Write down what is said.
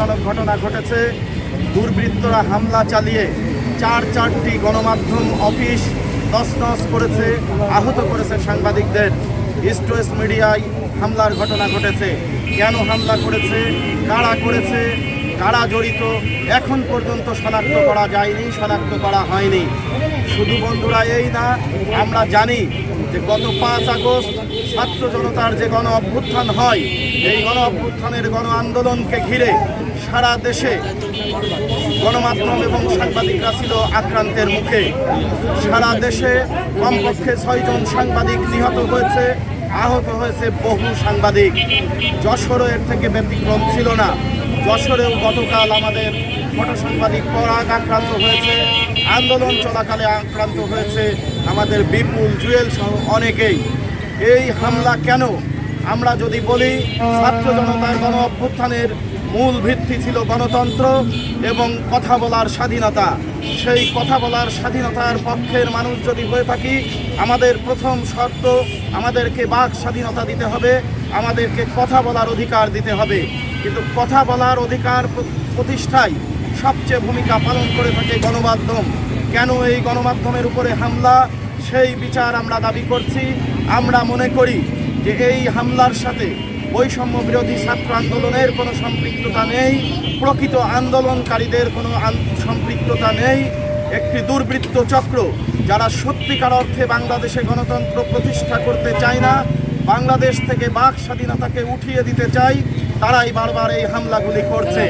ভয়ানক ঘটনা ঘটেছে। দুর্বৃত্তরা হামলা চালিয়ে চারটি গণমাধ্যম অফিস তছনছ করেছে, আহত করেছে সাংবাদিকদের। ইস্ট ওয়েস্ট মিডিয়ায় হামলার ঘটনা ঘটেছে। কেন হামলা করেছে, কারা করেছে, কারা জড়িত এখন পর্যন্ত শনাক্ত করা যায়নি, শনাক্ত করা হয়নি। শুধু বন্ধুরা এই না, আমরা জানি যে গত 5 আগস্ট ছাত্র জনতার যে গণ অভ্যুত্থান হয়, এই গণ অভ্যুত্থানের গণ আন্দোলনকে ঘিরে সারা দেশে গণমাধ্যম এবং সাংবাদিকরা ছিল আক্রান্তের মুখে। সারা দেশে কমপক্ষে 6 জন সাংবাদিক নিহত হয়েছে, আহত হয়েছে বহু সাংবাদিক। যশোরও এর থেকে ব্যতিক্রম ছিল না। যশোরেও গতকাল আমাদের ফটো সাংবাদিক পরাগ আক্রান্ত হয়েছে, আন্দোলন চলাকালে আক্রান্ত হয়েছে আমাদের বিপুল, জুয়েল সহ অনেকেই। এই হামলা কেন? আমরা যদি বলি, ছাত্র জনতার গণ অভ্যুত্থানের মূল ভিত্তি ছিল গণতন্ত্র এবং কথা বলার স্বাধীনতা। সেই কথা বলার স্বাধীনতার পক্ষের মানুষ যদি হয়ে থাকি, আমাদের প্রথম শর্ত আমাদেরকে বাক স্বাধীনতা দিতে হবে, আমাদেরকে কথা বলার অধিকার দিতে হবে। কিন্তু কথা বলার অধিকার প্রতিষ্ঠায় সবচেয়ে ভূমিকা পালন করে থাকে গণমাধ্যম। কেন এই গণমাধ্যমের উপরে হামলা, সেই বিচার আমরা দাবি করছি। আমরা মনে করি যে এই হামলার সাথে বৈষম্য বিরোধী ছাত্র আন্দোলনের কোনো সম্পৃক্ততা নেই, প্রকৃত আন্দোলনকারীদের কোনো সম্পৃক্ততা নেই। একটি দুর্বৃত্ত চক্র যারা সত্যিকার অর্থে বাংলাদেশে গণতন্ত্র প্রতিষ্ঠা করতে চায় না, বাংলাদেশ থেকে বাক স্বাধীনতাকে উঠিয়ে দিতে চায়, তারাই বারবার এই হামলাগুলি করছে।